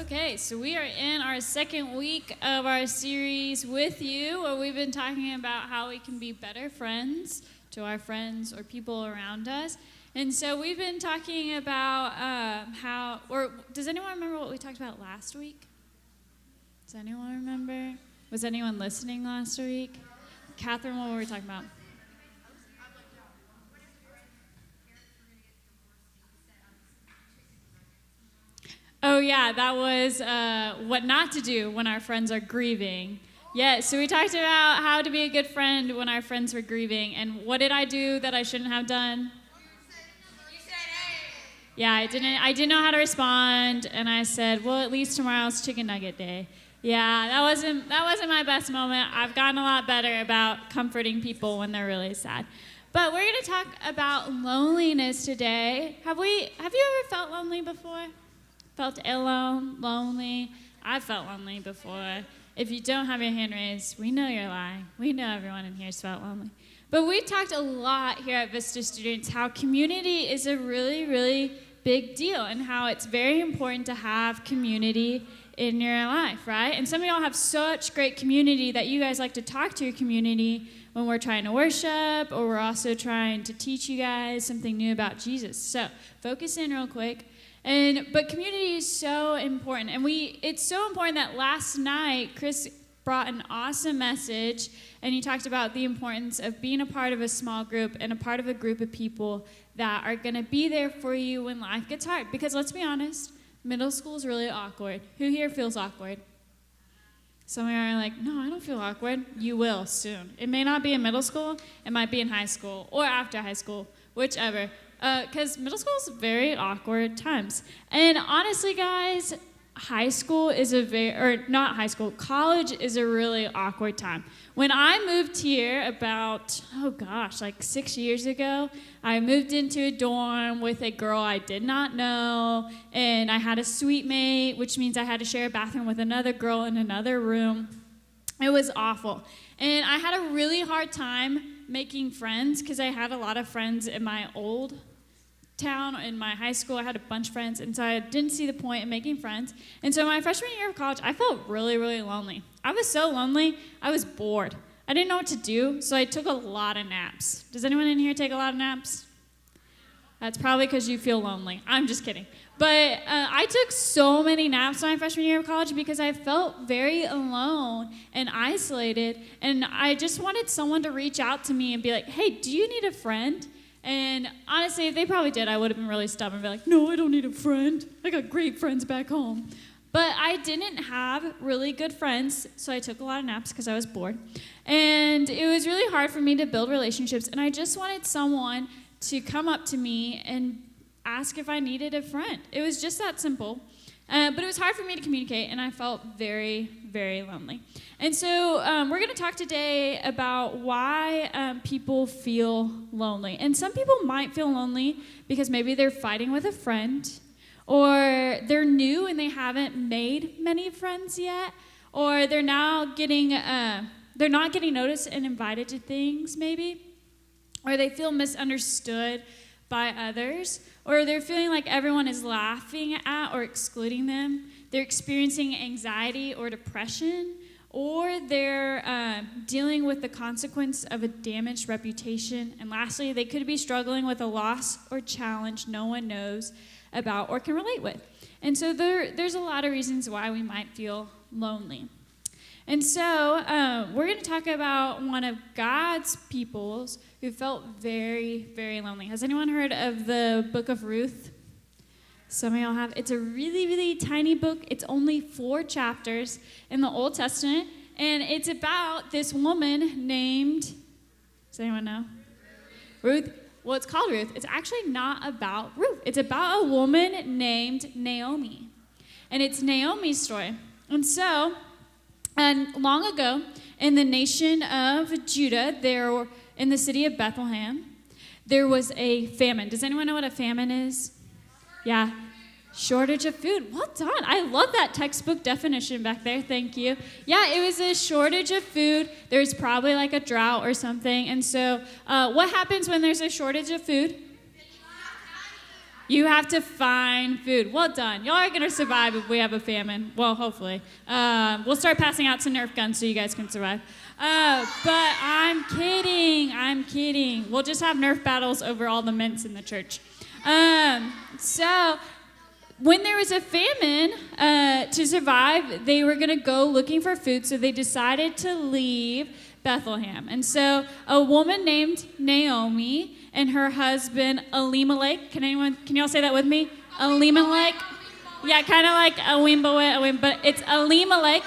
Okay, so we are in our second week of our series with you, where we've been talking about how we can be better friends to our friends or people around us. And so we've been talking about does anyone remember what we talked about last week? Does anyone remember? Was anyone listening last week? Catherine, what were we talking about? Oh, yeah, that was what not to do when our friends are grieving. Yeah, so we talked about how to be a good friend when our friends were grieving. And what did I do that I shouldn't have done? Yeah, I didn't know how to respond, and I said, well, at least tomorrow's chicken nugget day. Yeah, that wasn't my best moment. I've gotten a lot better about comforting people when they're really sad. But we're going to talk about loneliness today. Have you ever felt lonely before? Felt alone, lonely? I've felt lonely before. If you don't have your hand raised, we know you're lying. We know everyone in here's felt lonely. But we've talked a lot here at Vista Students how community is a really, really big deal and how it's very important to have community in your life, right? And some of y'all have such great community that you guys like to talk to your community when we're trying to worship, or we're also trying to teach you guys something new about Jesus. So focus in real quick. But community is so important, and it's so important that last night Chris brought an awesome message, and he talked about the importance of being a part of a small group and a part of a group of people that are going to be there for you when life gets hard. Because let's be honest, middle school is really awkward. Who here feels awkward? Some of you are like, no, I don't feel awkward. You will soon. It may not be in middle school. It might be in high school or after high school, whichever. Because middle school is very awkward times. And honestly, guys, college is a really awkward time. When I moved here about, 6 years ago, I moved into a dorm with a girl I did not know, and I had a suite mate, which means I had to share a bathroom with another girl in another room. It was awful. And I had a really hard time making friends because I had a lot of friends in my old town. In my high school, I had a bunch of friends, and so I didn't see the point in making friends. And so my freshman year of college, I felt really, really lonely. I was so lonely, I was bored. I didn't know what to do, so I took a lot of naps. Does anyone in here take a lot of naps? That's probably because you feel lonely. I'm just kidding. But I took so many naps my freshman year of college because I felt very alone and isolated, and I just wanted someone to reach out to me and be like, hey, do you need a friend? And honestly, if they probably did, I would have been really stubborn and be like, no, I don't need a friend. I got great friends back home. But I didn't have really good friends, so I took a lot of naps because I was bored. And it was really hard for me to build relationships, and I just wanted someone to come up to me and ask if I needed a friend. It was just that simple. But it was hard for me to communicate, and I felt very, very lonely. And so we're going to talk today about why people feel lonely. And some people might feel lonely because maybe they're fighting with a friend, or they're new and they haven't made many friends yet, or they're not getting noticed and invited to things maybe, or they feel misunderstood by others, or they're feeling like everyone is laughing at or excluding them. They're experiencing anxiety or depression, or they're dealing with the consequence of a damaged reputation. And lastly, they could be struggling with a loss or challenge no one knows about or can relate with. And so there's a lot of reasons why we might feel lonely. And so we're going to talk about one of God's peoples who felt very, very lonely. Has anyone heard of the book of Ruth? Some of y'all have. It's a really, really tiny book. It's only 4 chapters in the Old Testament. And it's about this woman named, does anyone know? Ruth. Well, it's called Ruth. It's actually not about Ruth. It's about a woman named Naomi. And it's Naomi's story. And so, long ago, in the nation of Judah, in the city of Bethlehem, there was a famine. Does anyone know what a famine is? Yeah. Shortage of food. Well done. I love that textbook definition back there. Thank you. Yeah, it was a shortage of food. There's probably like a drought or something. And so what happens when there's a shortage of food? You have to find food. Well done. Y'all are going to survive if we have a famine. Well, hopefully. We'll start passing out some Nerf guns so you guys can survive. But I'm kidding. We'll just have Nerf battles over all the mints in the church. So when there was a famine, to survive, they were going to go looking for food, so they decided to leave Bethlehem. And so a woman named Naomi and her husband Elimelech, can y'all say that with me? Elimelech? Yeah, kind of like Awimba, but it's Elimelech.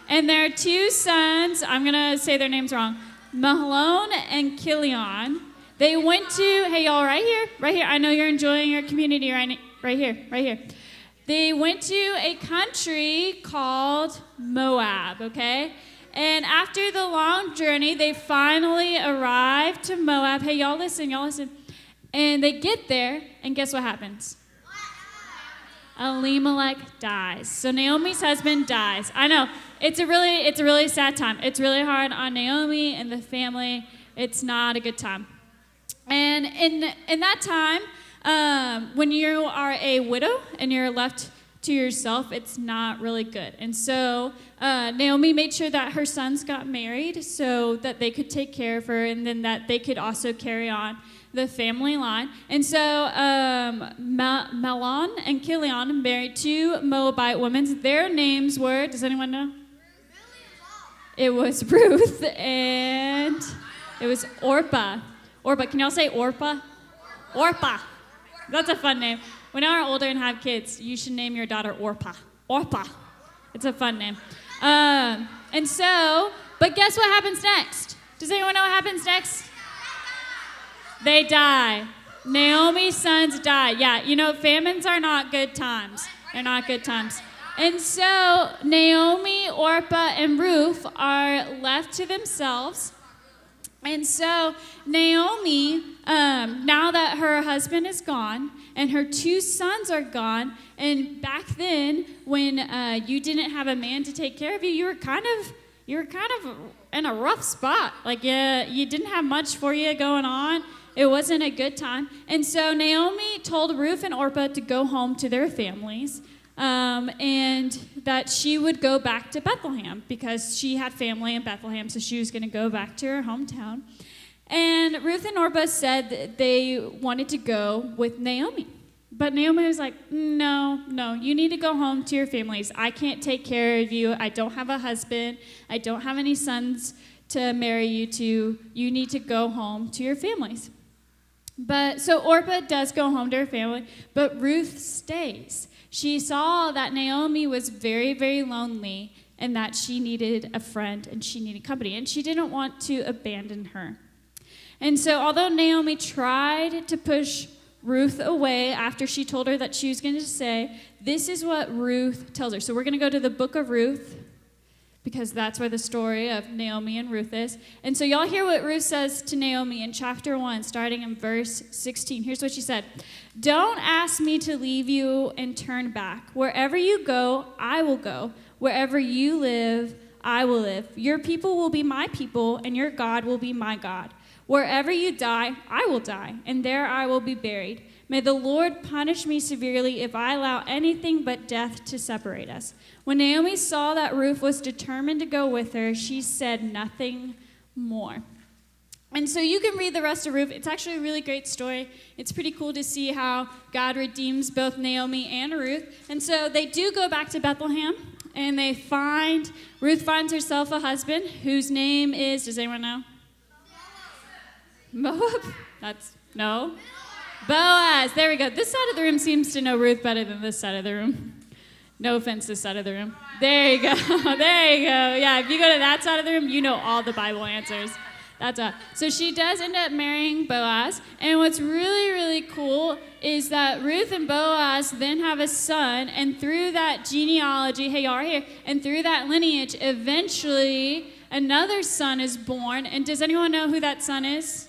And their two sons, I'm going to say their names wrong, Mahlon and Kilion. They went to, hey y'all, right here. I know you're enjoying your community right here. They went to a country called Moab, okay? And after the long journey, they finally arrived to Moab. Hey, y'all listen. And they get there, and guess what happens? Elimelech dies. So Naomi's husband dies. I know, it's a really sad time. It's really hard on Naomi and the family. It's not a good time. And in that time, when you are a widow and you're left to yourself, it's not really good. And so Naomi made sure that her sons got married so that they could take care of her, and then that they could also carry on the family line. And so Mahlon and Kilion married two Moabite women. Their names were, does anyone know? It was Ruth and it was Orpah. Can y'all say Orpah? Orpah. That's a fun name. When you're older and have kids, you should name your daughter Orpah. It's a fun name. And so, but guess what happens next? Does anyone know what happens next? They die. Naomi's sons die. Yeah, famines are not good times. They're not good times. And so Naomi, Orpah, and Ruth are left to themselves. And so Naomi, now that her husband is gone and her two sons are gone, and back then when you didn't have a man to take care of you, you were kind of in a rough spot. Like you didn't have much for you going on. It wasn't a good time. And so Naomi told Ruth and Orpah to go home to their families, and that she would go back to Bethlehem because she had family in Bethlehem, so she was going to go back to her hometown. And Ruth and Orpah said that they wanted to go with Naomi. But Naomi was like, no, you need to go home to your families. I can't take care of you. I don't have a husband. I don't have any sons to marry you to. You need to go home to your families. But so Orpah does go home to her family, but Ruth stays. She saw that Naomi was very, very lonely and that she needed a friend and she needed company, and she didn't want to abandon her. And so although Naomi tried to push Ruth away after she told her that she was going to say, this is what Ruth tells her. So we're going to go to the book of Ruth because that's where the story of Naomi and Ruth is. And so y'all hear what Ruth says to Naomi in chapter 1, starting in verse 16. Here's what she said. Don't ask me to leave you and turn back. Wherever you go, I will go. Wherever you live, I will live. Your people will be my people, and your God will be my God. Wherever you die, I will die, and there I will be buried. May the Lord punish me severely if I allow anything but death to separate us. When Naomi saw that Ruth was determined to go with her, she said nothing more. And so you can read the rest of Ruth. It's actually a really great story. It's pretty cool to see how God redeems both Naomi and Ruth. And so they do go back to Bethlehem, and Ruth finds herself a husband whose name is, does anyone know? Moab? No. Boaz. There we go. This side of the room seems to know Ruth better than this side of the room. No offense, this side of the room. There you go. There you go. Yeah, if you go to that side of the room, you know all the Bible answers. So she does end up marrying Boaz. And what's really, really cool is that Ruth and Boaz then have a son. And through that genealogy, hey, y'all are here. And through that lineage, eventually another son is born. And does anyone know who that son is?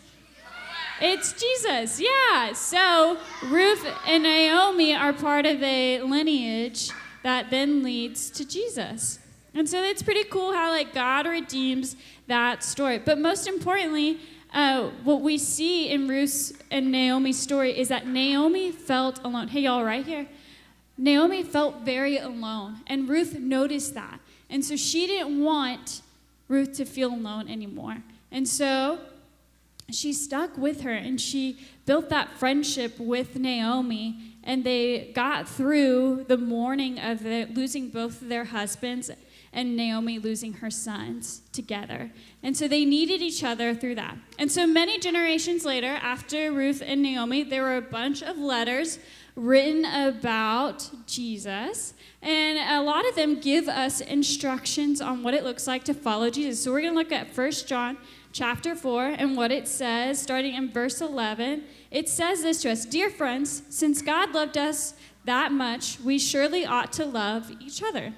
It's Jesus, yeah. So Ruth and Naomi are part of a lineage that then leads to Jesus. And so it's pretty cool how God redeems that story. But most importantly, what we see in Ruth's and Naomi's story is that Naomi felt alone. Hey, y'all, right here. Naomi felt very alone, and Ruth noticed that. And so she didn't want Ruth to feel alone anymore. And so she stuck with her, and she built that friendship with Naomi, and they got through the mourning of losing both of their husbands and Naomi losing her sons together. And so they needed each other through that. And so many generations later, after Ruth and Naomi, there were a bunch of letters written about Jesus. And a lot of them give us instructions on what it looks like to follow Jesus. So we're going to look at 1 John chapter 4 and what it says, starting in verse 11. It says this to us: "Dear friends, since God loved us that much, we surely ought to love each other.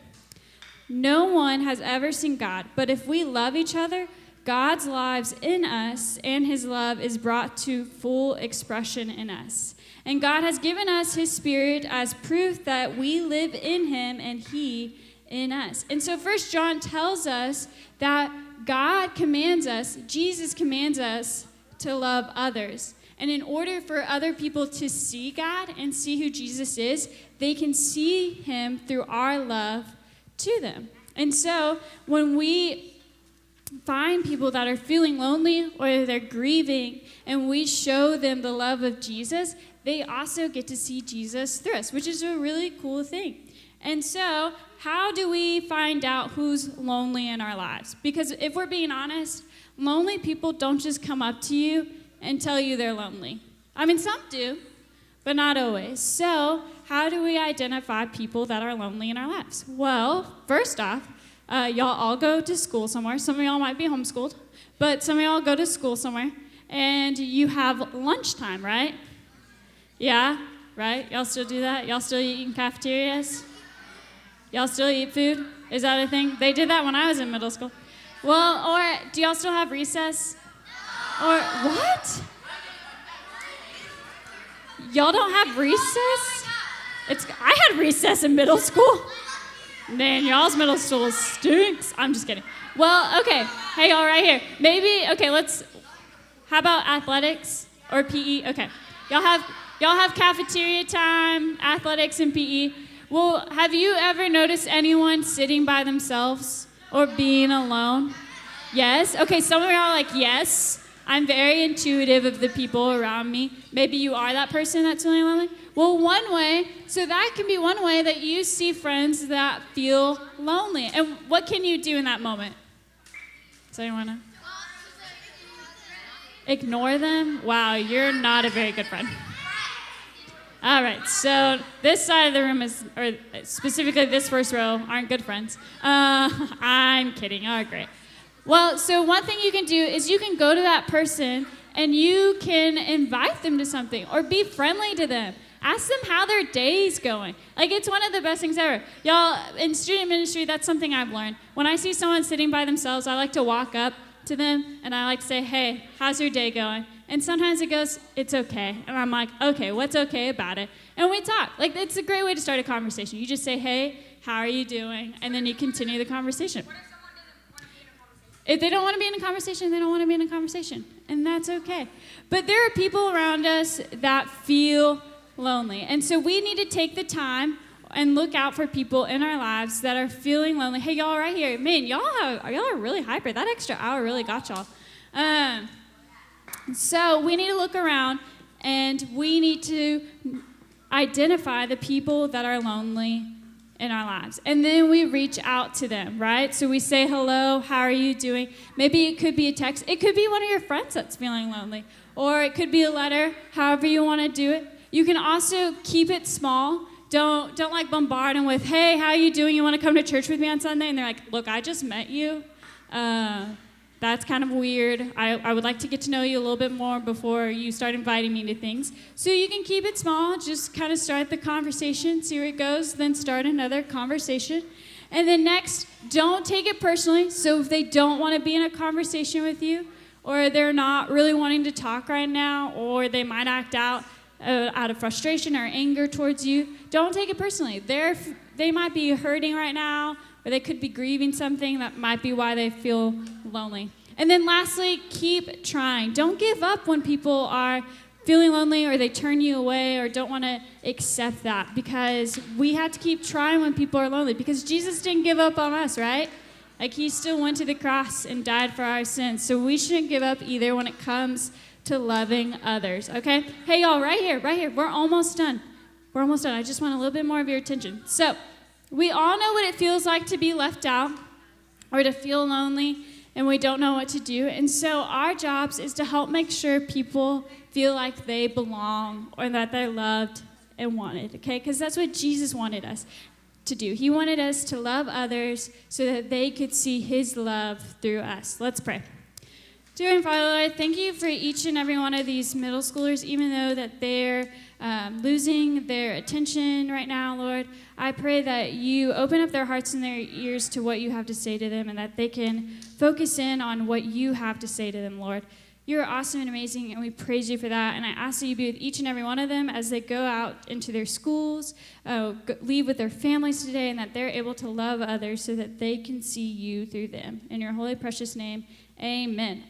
No one has ever seen God, but if we love each other, God's lives in us, and his love is brought to full expression in us. And God has given us his Spirit as proof that we live in him and he in us." And so 1 John tells us that God commands us, Jesus commands us to love others. And in order for other people to see God and see who Jesus is, they can see him through our love to them. And so when we find people that are feeling lonely or they're grieving and we show them the love of Jesus, they also get to see Jesus through us, which is a really cool thing. And so how do we find out who's lonely in our lives? Because if we're being honest, lonely people don't just come up to you and tell you they're lonely. I mean, some do, but not always. So how do we identify people that are lonely in our lives? Well, first off, y'all all go to school somewhere. Some of y'all might be homeschooled, but some of y'all go to school somewhere, and you have lunchtime, right? Yeah, right? Y'all still do that? Y'all still eat in cafeterias? Y'all still eat food? Is that a thing? They did that when I was in middle school. Well, or do y'all still have recess? Or what? Y'all don't have recess? I had recess in middle school. Man, y'all's middle school stinks. I'm just kidding. Well, okay. Hey, y'all right here. Maybe, okay, how about athletics or PE? Okay. Y'all have cafeteria time, athletics and PE. Well, have you ever noticed anyone sitting by themselves or being alone? Yes? Okay, some of y'all are like, yes. I'm very intuitive of the people around me. Maybe you are that person that's feeling lonely. Well, that can be one way that you see friends that feel lonely. And what can you do in that moment? Does anyone know? Ignore them? Wow, you're not a very good friend. All right, so this side of the room or specifically this first row, aren't good friends. I'm kidding. All right, great. Well, so one thing you can do is you can go to that person and you can invite them to something or be friendly to them. Ask them how their day's going. Like, it's one of the best things ever. Y'all, in student ministry, that's something I've learned. When I see someone sitting by themselves, I like to walk up to them and I like to say, "Hey, how's your day going?" And sometimes it goes, "It's okay." And I'm like, "Okay, what's okay about it?" And we talk. Like, it's a great way to start a conversation. You just say, "Hey, how are you doing?" And then you continue the conversation. If they don't want to be in a conversation, they don't want to be in a conversation. And that's okay. But there are people around us that feel lonely. And so we need to take the time and look out for people in our lives that are feeling lonely. Hey, y'all right here. Man, y'all are really hyper. That extra hour really got y'all. So we need to look around and we need to identify the people that are lonely in our lives. And then we reach out to them, right? So we say, "Hello, how are you doing?" Maybe it could be a text. It could be one of your friends that's feeling lonely. Or it could be a letter, however you want to do it. You can also keep it small. Don't like bombard them with, "Hey, how are you doing? You want to come to church with me on Sunday?" And they're like, "Look, I just met you. That's kind of weird. I would like to get to know you a little bit more before you start inviting me to things." So you can keep it small, just kind of start the conversation, see where it goes, then start another conversation. And then next, don't take it personally. So if they don't want to be in a conversation with you, or they're not really wanting to talk right now, or they might act out of frustration or anger towards you, don't take it personally. They might be hurting right now, or they could be grieving something. That might be why they feel lonely. And then lastly, keep trying. Don't give up when people are feeling lonely or they turn you away or don't want to accept that, because we have to keep trying when people are lonely, because Jesus didn't give up on us, right? Like, he still went to the cross and died for our sins. So we shouldn't give up either when it comes to loving others, okay? Hey, y'all, right here. We're almost done. I just want a little bit more of your attention. So we all know what it feels like to be left out or to feel lonely and we don't know what to do. And so our jobs is to help make sure people feel like they belong or that they're loved and wanted, okay? Because that's what Jesus wanted us to do. He wanted us to love others so that they could see his love through us. Let's pray. Dear and Father, Lord, thank you for each and every one of these middle schoolers, even though that they're losing their attention right now, Lord. I pray that you open up their hearts and their ears to what you have to say to them, and that they can focus in on what you have to say to them, Lord. You're awesome and amazing, and we praise you for that. And I ask that you be with each and every one of them as they go out into their schools, leave with their families today, and that they're able to love others so that they can see you through them. In your holy, precious name, amen.